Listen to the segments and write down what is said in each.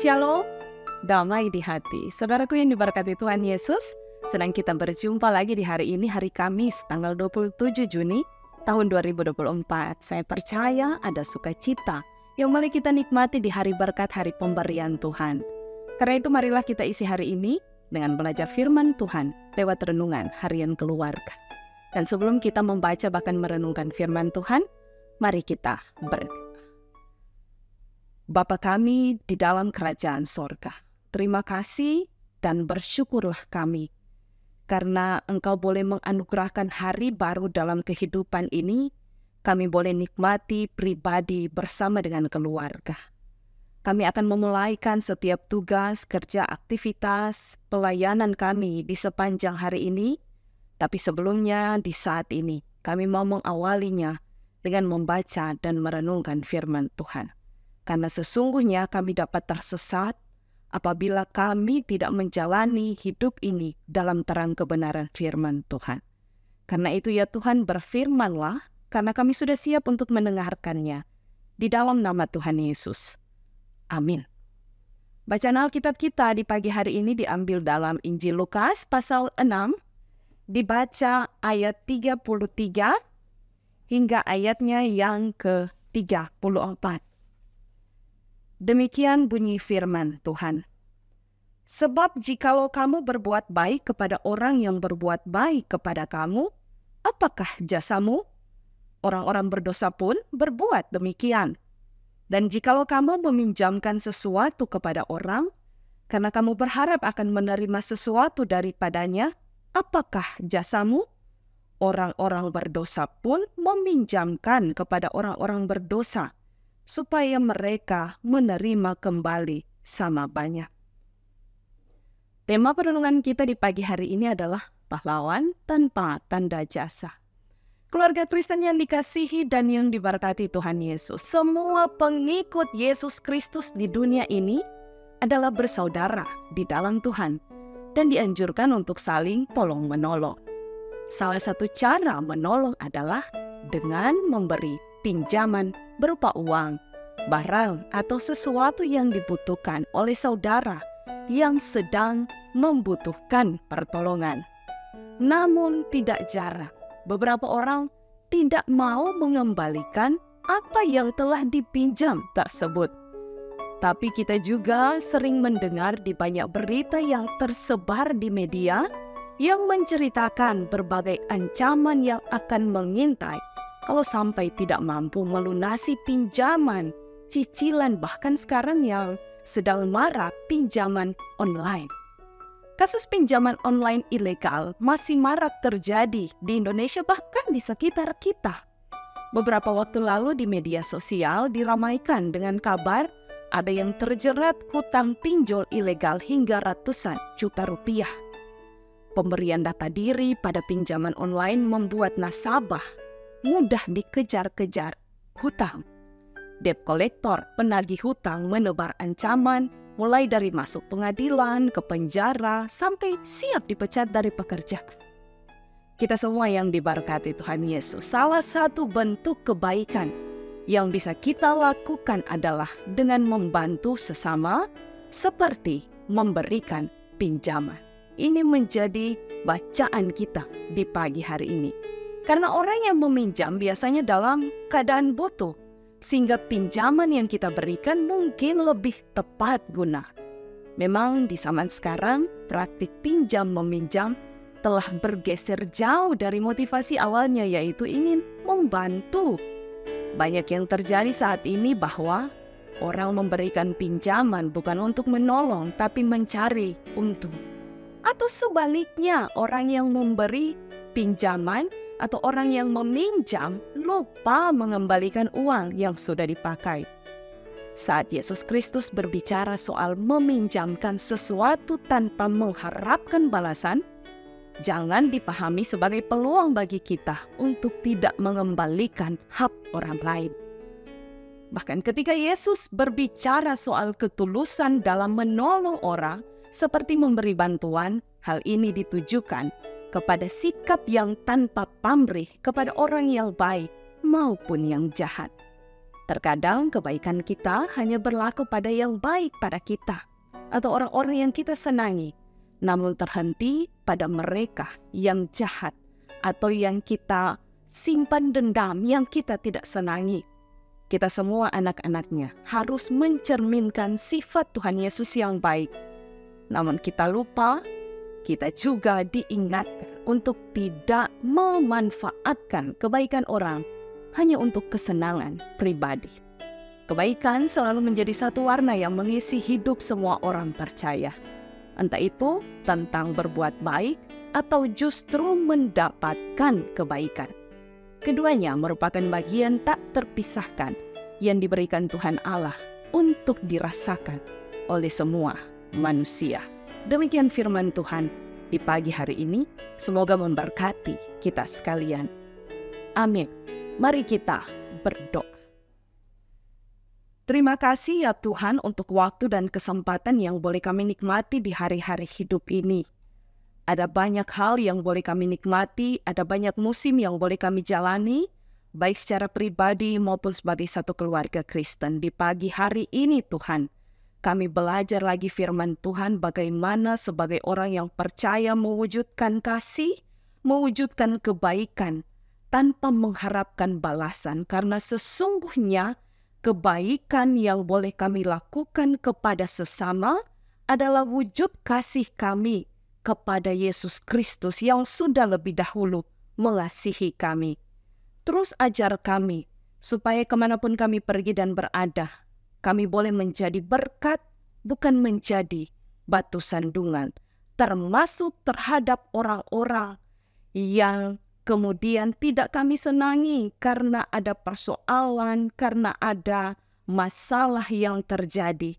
Shalom, damai di hati. Saudaraku yang diberkati Tuhan Yesus, sedang kita berjumpa lagi di hari ini, hari Kamis, tanggal 27 Juni tahun 2024. Saya percaya ada sukacita yang boleh kita nikmati di hari berkat, hari pemberian Tuhan. Karena itu marilah kita isi hari ini dengan belajar firman Tuhan lewat renungan harian keluarga. Dan sebelum kita membaca bahkan merenungkan firman Tuhan, mari kita berdoa. Bapa kami di dalam kerajaan sorga, terima kasih dan bersyukurlah kami karena Engkau boleh menganugerahkan hari baru dalam kehidupan ini. Kami boleh nikmati pribadi bersama dengan keluarga. Kami akan memulaikan setiap tugas, kerja, aktivitas, pelayanan kami di sepanjang hari ini. Tapi sebelumnya di saat ini kami mau mengawalinya dengan membaca dan merenungkan firman Tuhan. Karena sesungguhnya kami dapat tersesat apabila kami tidak menjalani hidup ini dalam terang kebenaran firman Tuhan. Karena itu ya Tuhan, berfirmanlah, karena kami sudah siap untuk mendengarkannya. Di dalam nama Tuhan Yesus. Amin. Bacaan Alkitab kita di pagi hari ini diambil dalam Injil Lukas pasal 6, dibaca ayat 33 hingga ayatnya yang ke-34. Demikian bunyi firman Tuhan. Sebab jikalau kamu berbuat baik kepada orang yang berbuat baik kepada kamu, apakah jasamu? Orang-orang berdosa pun berbuat demikian. Dan jikalau kamu meminjamkan sesuatu kepada orang, karena kamu berharap akan menerima sesuatu daripadanya, apakah jasamu? Orang-orang berdosa pun meminjamkan kepada orang-orang berdosa, supaya mereka menerima kembali sama banyak. Tema perenungan kita di pagi hari ini adalah pahlawan tanpa tanda jasa. Keluarga Kristen yang dikasihi dan yang diberkati Tuhan Yesus, semua pengikut Yesus Kristus di dunia ini adalah bersaudara di dalam Tuhan dan dianjurkan untuk saling tolong-menolong. Salah satu cara menolong adalah dengan memberi pinjaman berupa uang, barang, atau sesuatu yang dibutuhkan oleh saudara yang sedang membutuhkan pertolongan. Namun tidak jarang, beberapa orang tidak mau mengembalikan apa yang telah dipinjam tersebut. Tapi kita juga sering mendengar di banyak berita yang tersebar di media yang menceritakan berbagai ancaman yang akan mengintai kalau sampai tidak mampu melunasi pinjaman, cicilan, bahkan sekarang yang sedang marak pinjaman online. Kasus pinjaman online ilegal masih marak terjadi di Indonesia bahkan di sekitar kita. Beberapa waktu lalu di media sosial diramaikan dengan kabar ada yang terjerat hutang pinjol ilegal hingga ratusan juta rupiah. Pemberian data diri pada pinjaman online membuat nasabah mudah dikejar-kejar hutang. Debt collector, penagih hutang, menebar ancaman mulai dari masuk pengadilan, ke penjara, sampai siap dipecat dari pekerjaan. Kita semua yang diberkati Tuhan Yesus, salah satu bentuk kebaikan yang bisa kita lakukan adalah dengan membantu sesama seperti memberikan pinjaman. Ini menjadi bacaan kita di pagi hari ini. Karena orang yang meminjam biasanya dalam keadaan butuh, sehingga pinjaman yang kita berikan mungkin lebih tepat guna. Memang di zaman sekarang, praktik pinjam-meminjam telah bergeser jauh dari motivasi awalnya, yaitu ingin membantu. Banyak yang terjadi saat ini bahwa orang memberikan pinjaman bukan untuk menolong, tapi mencari untung. Atau sebaliknya, orang yang memberi pinjaman atau orang yang meminjam lupa mengembalikan uang yang sudah dipakai. Saat Yesus Kristus berbicara soal meminjamkan sesuatu tanpa mengharapkan balasan, jangan dipahami sebagai peluang bagi kita untuk tidak mengembalikan hak orang lain. Bahkan ketika Yesus berbicara soal ketulusan dalam menolong orang, seperti memberi bantuan, hal ini ditujukan kepada sikap yang tanpa pamrih kepada orang yang baik maupun yang jahat. Terkadang kebaikan kita hanya berlaku pada yang baik pada kita atau orang-orang yang kita senangi, namun terhenti pada mereka yang jahat atau yang kita simpan dendam, yang kita tidak senangi. Kita semua anak-anaknya harus mencerminkan sifat Tuhan Yesus yang baik. Namun kita lupa, kita juga diingatkan untuk tidak memanfaatkan kebaikan orang hanya untuk kesenangan pribadi. Kebaikan selalu menjadi satu warna yang mengisi hidup semua orang percaya. Entah itu tentang berbuat baik atau justru mendapatkan kebaikan. Keduanya merupakan bagian tak terpisahkan yang diberikan Tuhan Allah untuk dirasakan oleh semua manusia. Demikian firman Tuhan di pagi hari ini. Semoga memberkati kita sekalian. Amin. Mari kita berdoa. Terima kasih ya Tuhan untuk waktu dan kesempatan yang boleh kami nikmati di hari-hari hidup ini. Ada banyak hal yang boleh kami nikmati, ada banyak musim yang boleh kami jalani, baik secara pribadi maupun sebagai satu keluarga Kristen. Di pagi hari ini Tuhan, kami belajar lagi firman Tuhan bagaimana sebagai orang yang percaya mewujudkan kasih, mewujudkan kebaikan, tanpa mengharapkan balasan, karena sesungguhnya kebaikan yang boleh kami lakukan kepada sesama adalah wujud kasih kami kepada Yesus Kristus yang sudah lebih dahulu mengasihi kami. Terus ajar kami supaya kemanapun kami pergi dan berada, kami boleh menjadi berkat, bukan menjadi batu sandungan, termasuk terhadap orang-orang yang kemudian tidak kami senangi karena ada persoalan, karena ada masalah yang terjadi.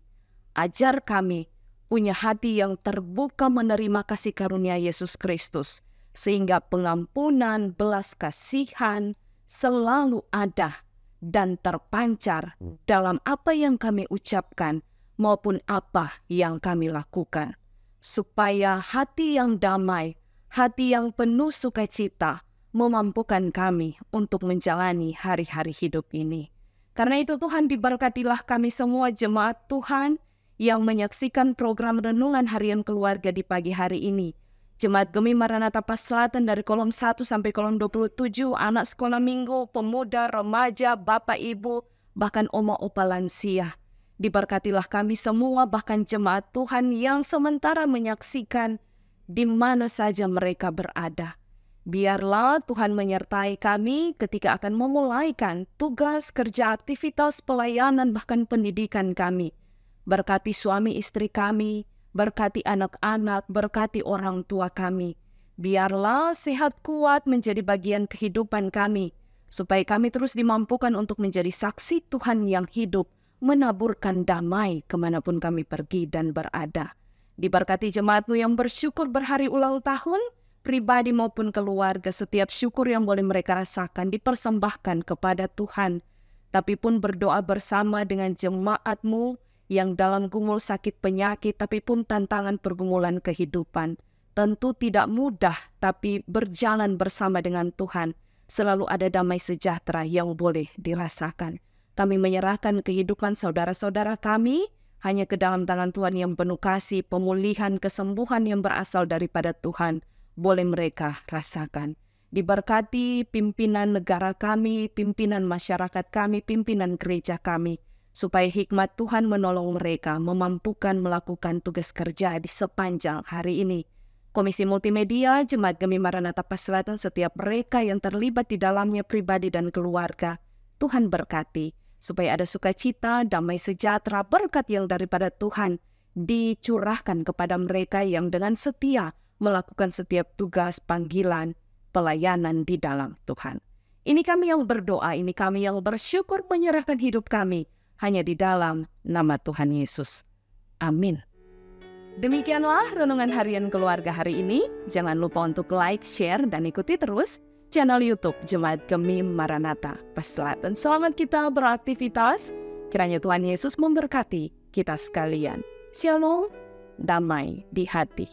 Ajar kami punya hati yang terbuka menerima kasih karunia Yesus Kristus, sehingga pengampunan, belas kasihan selalu ada dan terpancar dalam apa yang kami ucapkan maupun apa yang kami lakukan. Supaya hati yang damai, hati yang penuh sukacita, memampukan kami untuk menjalani hari-hari hidup ini. Karena itu Tuhan, diberkatilah kami semua jemaat Tuhan yang menyaksikan program Renungan Harian Keluarga di pagi hari ini. Jemaat Gemi Maranatha Pas Selatan dari kolom 1 sampai kolom 27, anak sekolah minggu, pemuda, remaja, bapak ibu, bahkan oma opa lansia. Diberkatilah kami semua, bahkan jemaat Tuhan yang sementara menyaksikan di mana saja mereka berada. Biarlah Tuhan menyertai kami ketika akan memulaikan tugas, kerja, aktivitas, pelayanan, bahkan pendidikan kami. Berkati suami istri kami, berkati anak-anak, berkati orang tua kami. Biarlah sehat kuat menjadi bagian kehidupan kami, supaya kami terus dimampukan untuk menjadi saksi Tuhan yang hidup, menaburkan damai kemanapun kami pergi dan berada. Diberkati jemaat-Mu yang bersyukur berhari ulang tahun, pribadi maupun keluarga, setiap syukur yang boleh mereka rasakan dipersembahkan kepada Tuhan. Tapi pun berdoa bersama dengan jemaat-Mu yang dalam gumul sakit penyakit, tapi pun tantangan pergumulan kehidupan. Tentu tidak mudah, tapi berjalan bersama dengan Tuhan. Selalu ada damai sejahtera yang boleh dirasakan. Kami menyerahkan kehidupan saudara-saudara kami hanya ke dalam tangan Tuhan yang penuh kasih, pemulihan, kesembuhan yang berasal daripada Tuhan boleh mereka rasakan. Diberkati pimpinan negara kami, pimpinan masyarakat kami, pimpinan gereja kami, supaya hikmat Tuhan menolong mereka memampukan melakukan tugas kerja di sepanjang hari ini. Komisi Multimedia, Jemaat Gemi Maranatha Pas Selatan, setiap mereka yang terlibat di dalamnya pribadi dan keluarga, Tuhan berkati, supaya ada sukacita, damai sejahtera, berkat yang daripada Tuhan dicurahkan kepada mereka yang dengan setia melakukan setiap tugas, panggilan, pelayanan di dalam Tuhan. Ini kami yang berdoa, ini kami yang bersyukur menyerahkan hidup kami hanya di dalam nama Tuhan Yesus. Amin. Demikianlah Renungan Harian Keluarga hari ini. Jangan lupa untuk like, share, dan ikuti terus channel YouTube Jemaat Gemi Maranatha Pas Selatan. Selamat kita beraktivitas. Kiranya Tuhan Yesus memberkati kita sekalian. Shalom, damai di hati.